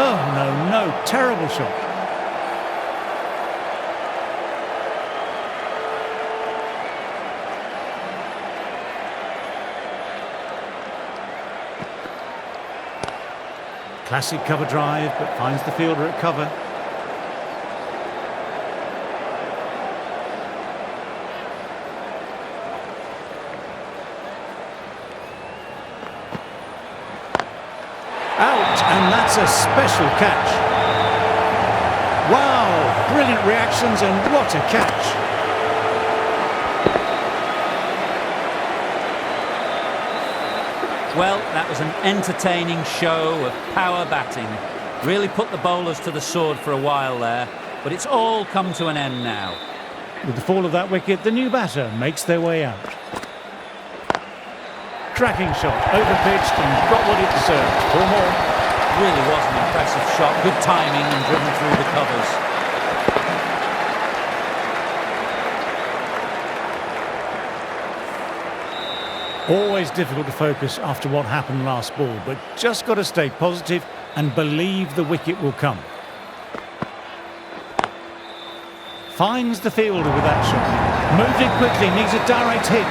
Oh, no, terrible shot. Classic cover drive, but finds the fielder at cover. Out, and that's a special catch. Wow, brilliant reactions and what a catch. Well, that was an entertaining show of power batting. Really put the bowlers to the sword for a while there, but it's all come to an end now. With the fall of that wicket, the new batter makes their way out. Cracking shot, overpitched and got what it deserved. 4 more. Really was an impressive shot. Good timing and driven through the covers. Always difficult to focus after what happened last ball, but just got to stay positive and believe the wicket will come. Finds the fielder with that shot. Moved it quickly, needs a direct hit.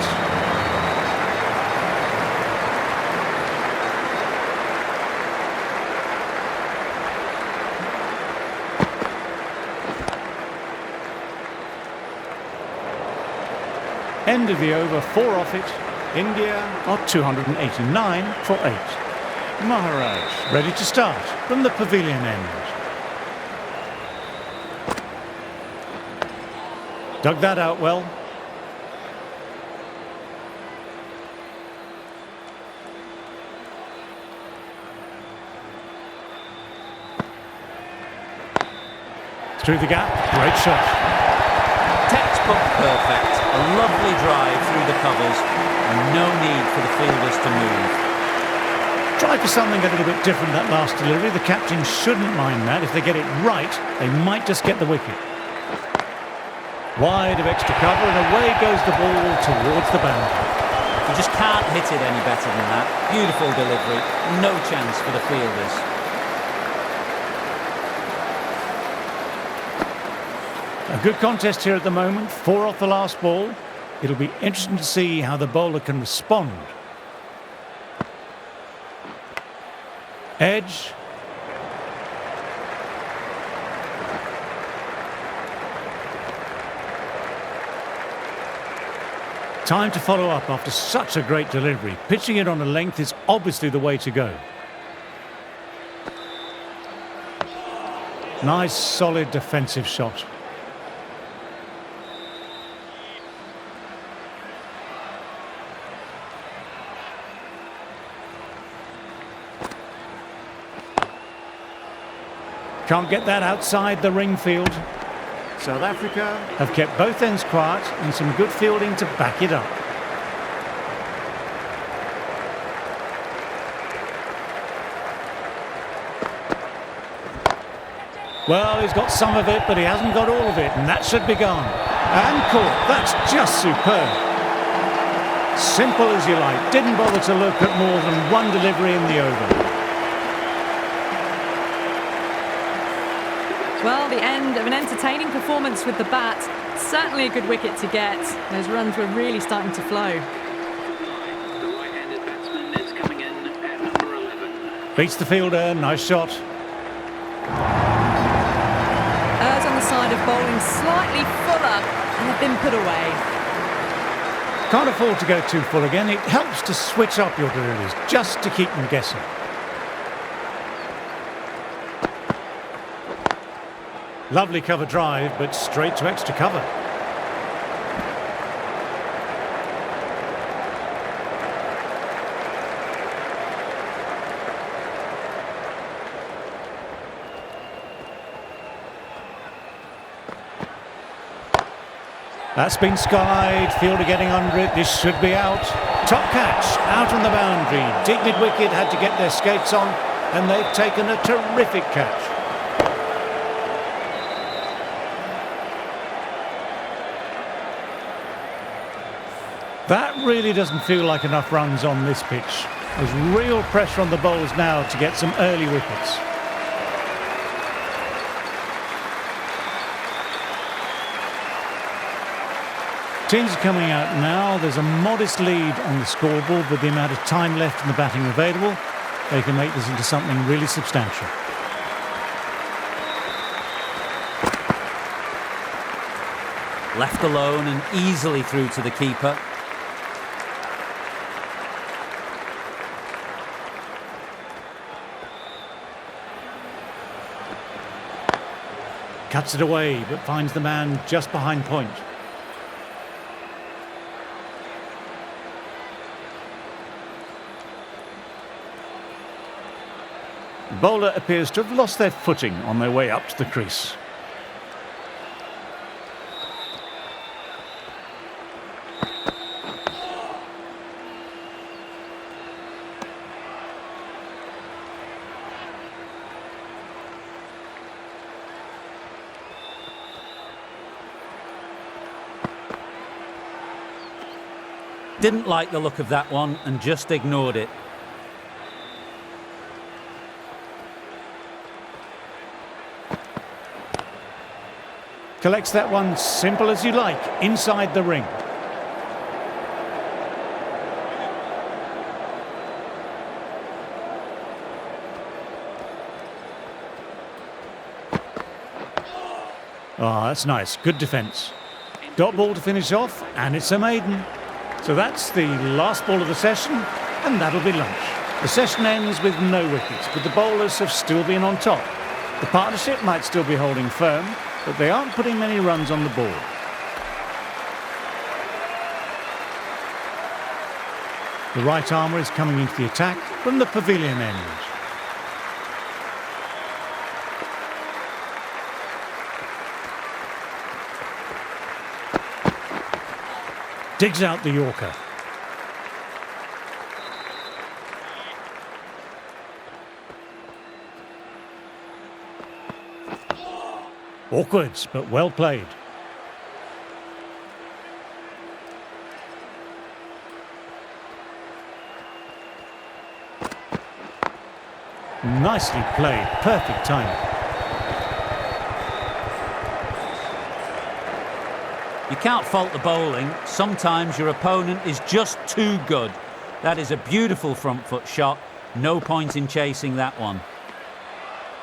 End of the over, 4 off it. India are 289 for 8. Maharaj ready to start from the pavilion end. Dug that out well. Through the gap, great shot. Textbook perfect. A lovely drive through the covers and no need for the fielders to move. Tried for something a little bit different that last delivery. The captain shouldn't mind that. If they get it right, they might just get the wicket. Wide of extra cover and away goes the ball towards the boundary. You just can't hit it any better than that. Beautiful delivery. No chance for the fielders. A good contest here at the moment, 4 off the last ball. It'll be interesting to see how the bowler can respond. Edge. Time to follow up after such a great delivery. Pitching it on a length is obviously the way to go. Nice, solid defensive shot. Can't get that outside the ring field. South Africa have kept both ends quiet and some good fielding to back it up. Well, he's got some of it, but he hasn't got all of it, and that should be gone. And caught. That's just superb. Simple as you like. Didn't bother to look at more than one delivery in the over. Well, the end of an entertaining performance with the bat. Certainly a good wicket to get. Those runs were really starting to flow. The right-handed batsman is coming in at number 11. Beats the fielder, nice shot. Errs on the side of bowling slightly fuller and have been put away. Can't afford to go too full again. It helps to switch up your deliveries, just to keep them guessing. Lovely cover drive, but straight to extra cover. That's been skied, fielder getting under it, this should be out. Top catch, out on the boundary. Deep mid-wicket had to get their skates on, and they've taken a terrific catch. That really doesn't feel like enough runs on this pitch. There's real pressure on the bowlers now to get some early wickets. Teams are coming out now. There's a modest lead on the scoreboard with the amount of time left in the batting available. They can make this into something really substantial. Left alone and easily through to the keeper. Cuts it away, but finds the man just behind point. The bowler appears to have lost their footing on their way up to the crease. Didn't like the look of that one and just ignored it. Collects that one simple as you like, inside the ring. Oh, that's nice. Good defence. Dot ball to finish off, and it's a maiden. So that's the last ball of the session, and that'll be lunch. The session ends with no wickets, but the bowlers have still been on top. The partnership might still be holding firm, but they aren't putting many runs on the board. The right armour is coming into the attack from the pavilion end. Digs out the Yorker. Awkward, but well played. Nicely played, perfect timing. You can't fault the bowling. Sometimes your opponent is just too good. That is a beautiful front foot shot. No point in chasing that one.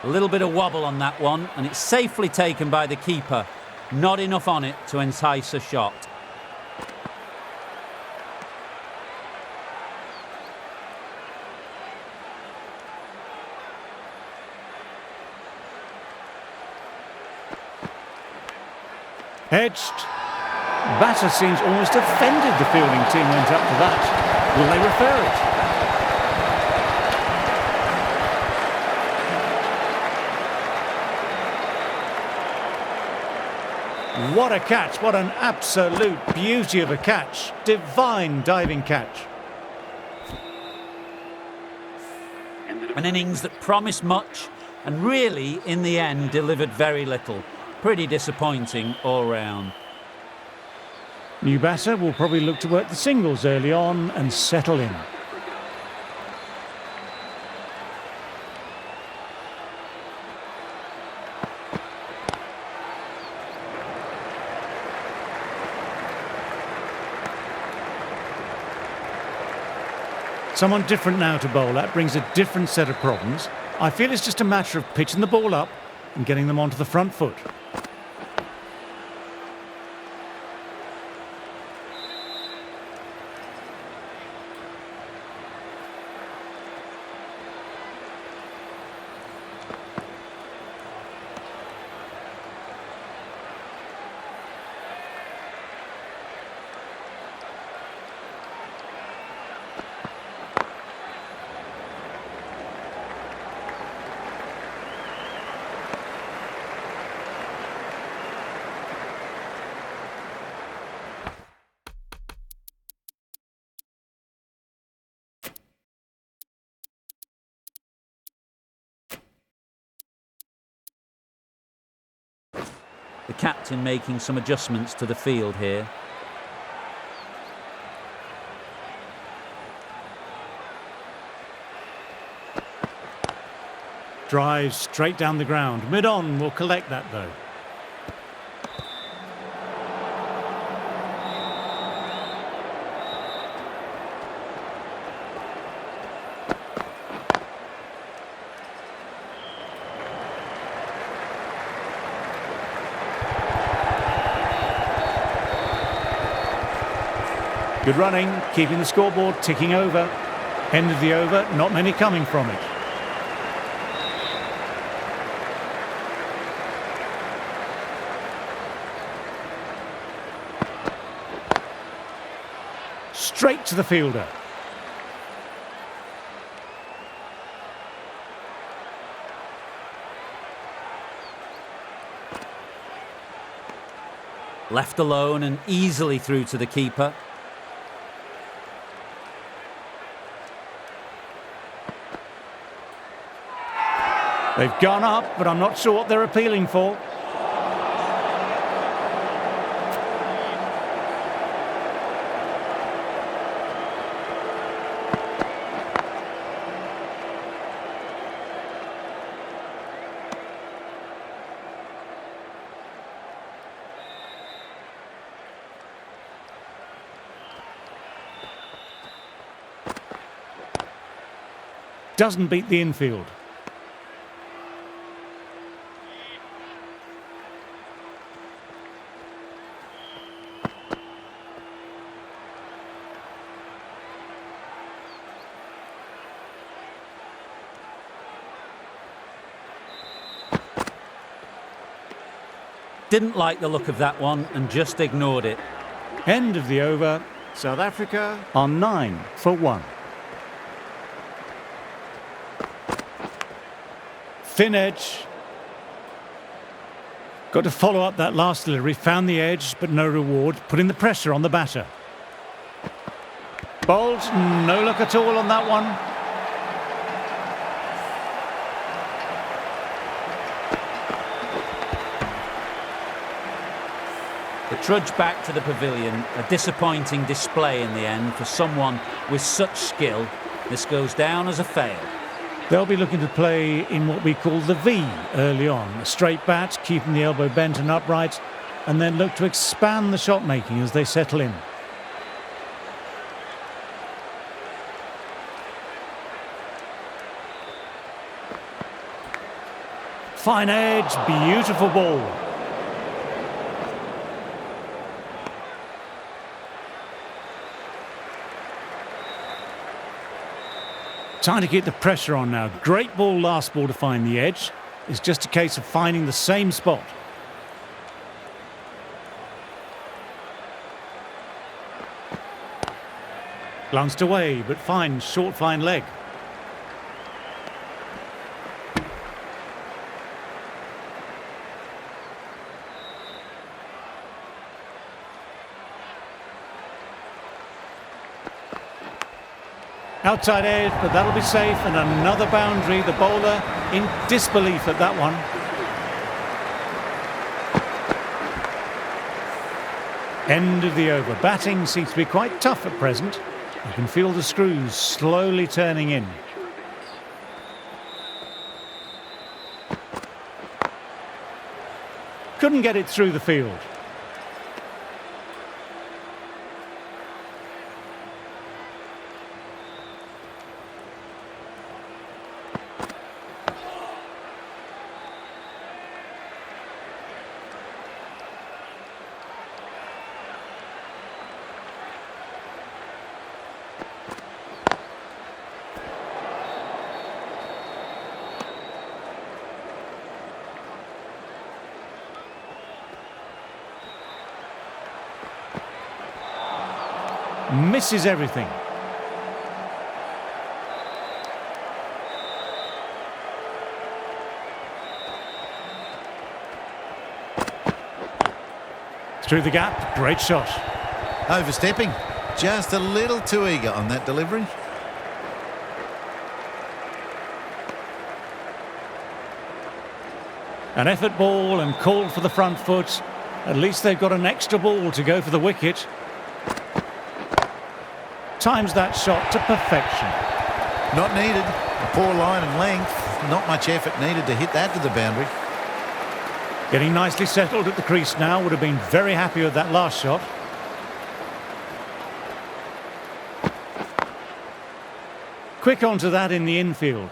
A little bit of wobble on that one, and it's safely taken by the keeper. Not enough on it to entice a shot. Edged. Batter seems almost offended the fielding team went up to that. Will they refer it? What a catch, what an absolute beauty of a catch. Divine diving catch. An innings that promised much and really, in the end, delivered very little. Pretty disappointing all round. New batter will probably look to work the singles early on and settle in. Someone different now to bowl at brings a different set of problems. I feel it's just a matter of pitching the ball up and getting them onto the front foot. The captain making some adjustments to the field here. Drives straight down the ground. Mid-on will collect that though. Good running, keeping the scoreboard ticking over. End of the over, not many coming from it. Straight to the fielder. Left alone and easily through to the keeper. They've gone up, but I'm not sure what they're appealing for. Doesn't beat the infield. Didn't like the look of that one and just ignored it. End of the over. South Africa are 9 for 1. Thin edge. Got to follow up that last delivery. Found the edge, but no reward. Putting the pressure on the batter. Bowled. No luck at all on that one. The trudge back to the pavilion, a disappointing display in the end for someone with such skill. This goes down as a fail. They'll be looking to play in what we call the V early on. A straight bat, keeping the elbow bent and upright, and then look to expand the shot making as they settle in. Fine edge, beautiful ball. Trying to keep the pressure on now. Great ball last ball to find the edge. It's just a case of finding the same spot. Glanced away, but fine, short fine leg. Outside edge, but that'll be safe, and another boundary. The bowler in disbelief at that one. End of the over. Batting seems to be quite tough at present. You can feel the screws slowly turning in. Couldn't get it through the field. Misses everything. Through the gap, great shot. Overstepping, just a little too eager on that delivery. An effort ball and called for the front foot. At least they've got an extra ball to go for the wicket. Times that shot to perfection. Not needed. A poor line and length. Not much effort needed to hit that to the boundary. Getting nicely settled at the crease now. Would have been very happy with that last shot. Quick onto that in the infield.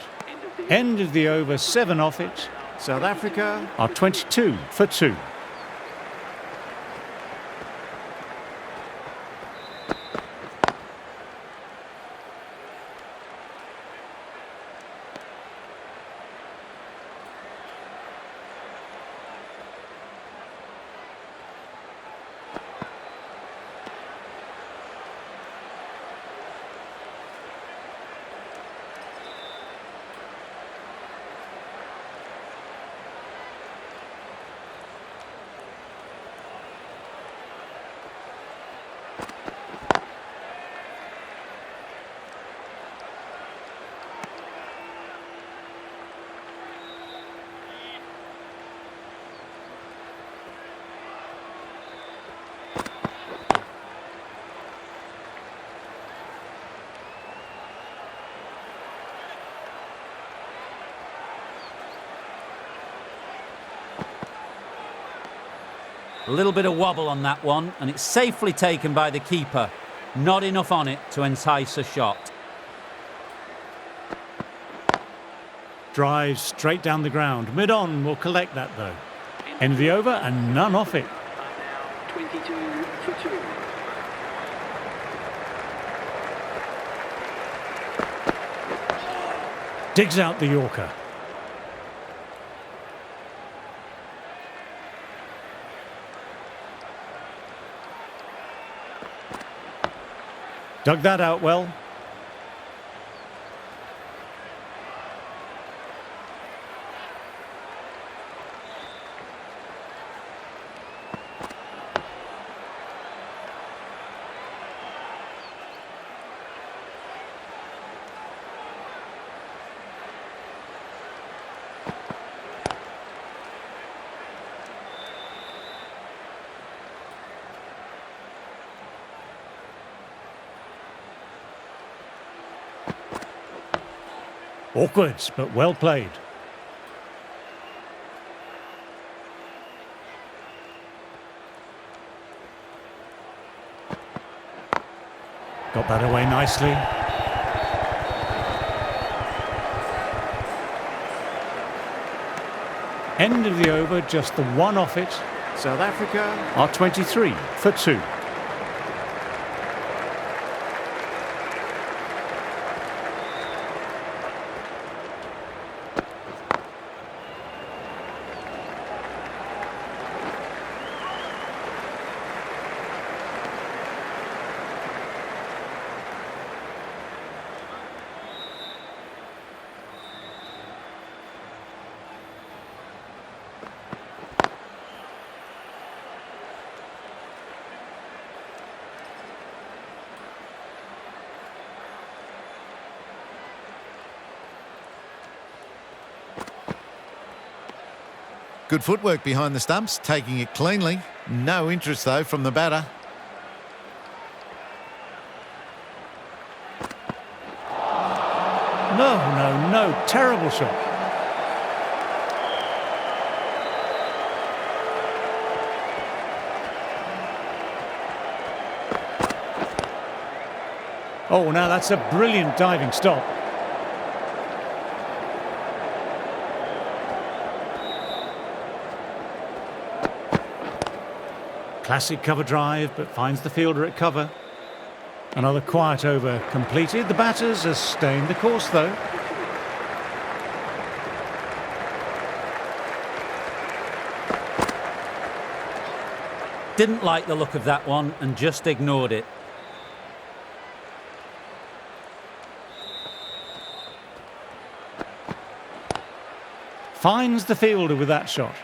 End of the over, 7 off it. South Africa are 22 for 2. A little bit of wobble on that one, and it's safely taken by the keeper. Not enough on it to entice a shot. Drives straight down the ground. Mid-on will collect that, though. End of the over and none off it. Now 22 for 2. Digs out the Yorker. Dug that out well. Awkward, but well played. Got that away nicely. End of the over, just the one off it. South Africa are 23 for 2. Good footwork behind the stumps, taking it cleanly. No interest, though, from the batter. No. Terrible shot. Oh, now that's a brilliant diving stop. Classic cover drive, but finds the fielder at cover. Another quiet over completed. The batters are staying the course, though. Didn't like the look of that one and just ignored it. Finds the fielder with that shot.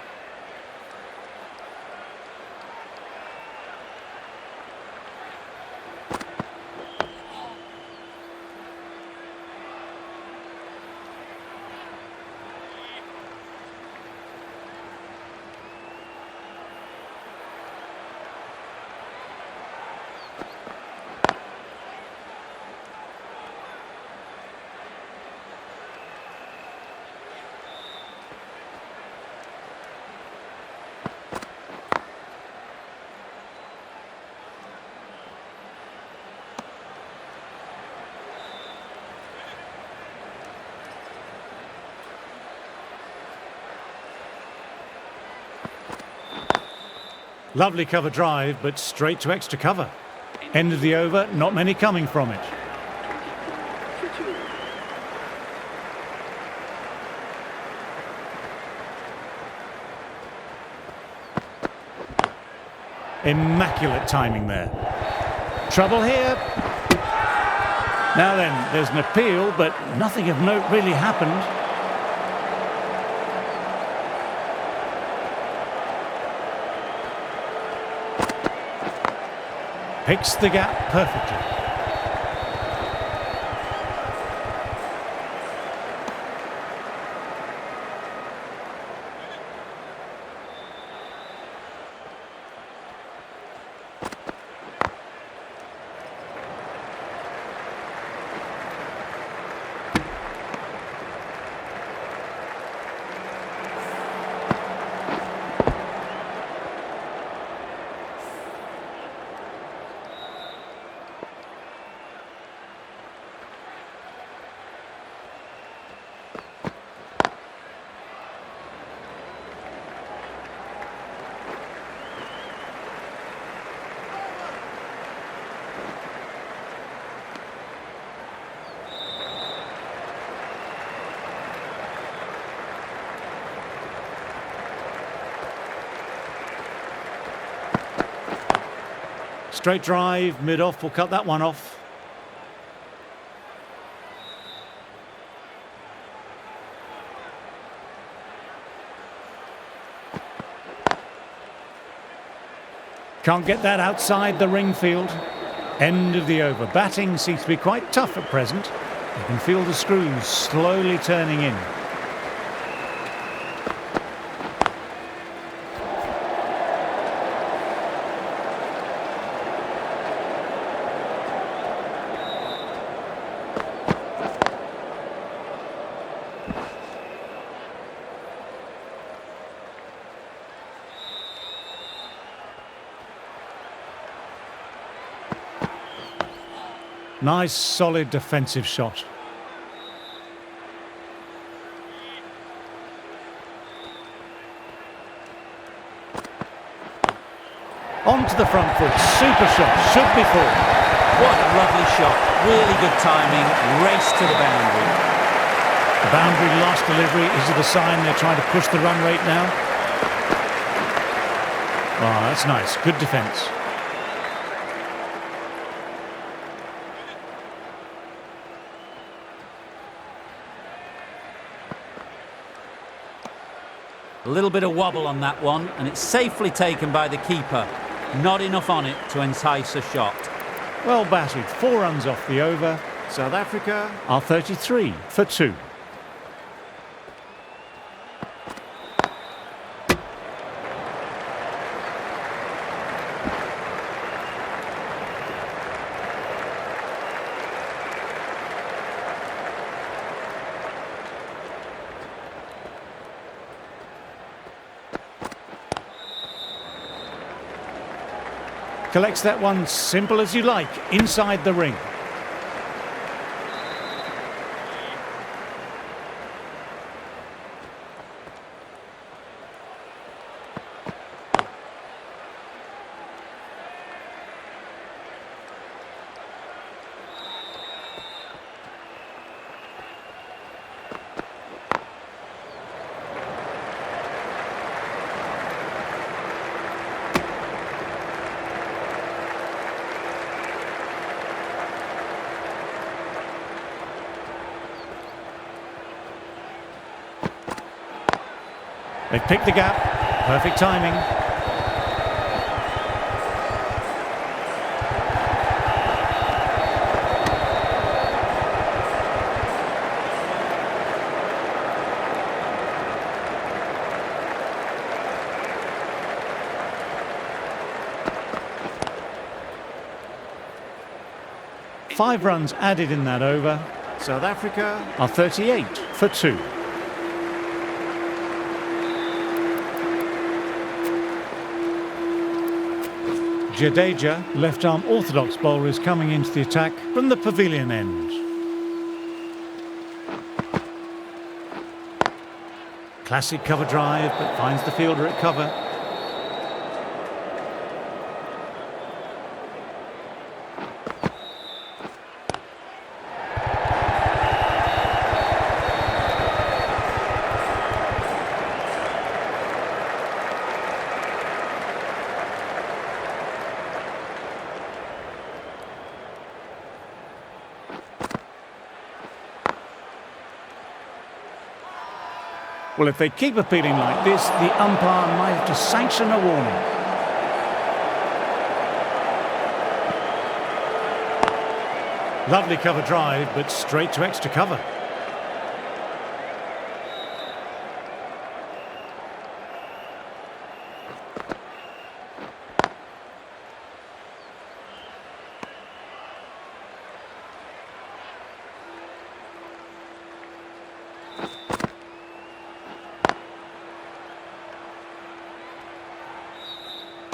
Lovely cover drive, but straight to extra cover. End of the over, not many coming from it. 24 for 2. Immaculate timing there. Trouble here. Now then, there's an appeal, but nothing of note really happened. Picks the gap perfectly. Straight drive, mid-off will cut that one off. Can't get that outside the ring field. End of the over. Batting seems to be quite tough at present. You can feel the screws slowly turning in. Nice, solid defensive shot. Onto the front foot. Super shot. Should be full. What a lovely shot. Really good timing. Race to the boundary. The boundary last delivery. Is it a sign they're trying to push the run rate now? Oh, that's nice. Good defence. A little bit of wobble on that one, and it's safely taken by the keeper. Not enough on it to entice a shot. Well batted. 4 runs off the over. South Africa are 33 for 2. Collects that one, simple as you like, inside the ring. They've picked the gap. Perfect timing. Five runs added in that over. South Africa are 38 for 2. Jadeja, left-arm orthodox bowler, is coming into the attack from the pavilion end. Classic cover drive, but finds the fielder at cover. Well, if they keep appealing like this, the umpire might have to sanction a warning. Lovely cover drive, but straight to extra cover.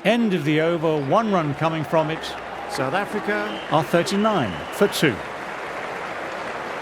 End of the over, 1 run coming from it. South Africa are 39 for 2.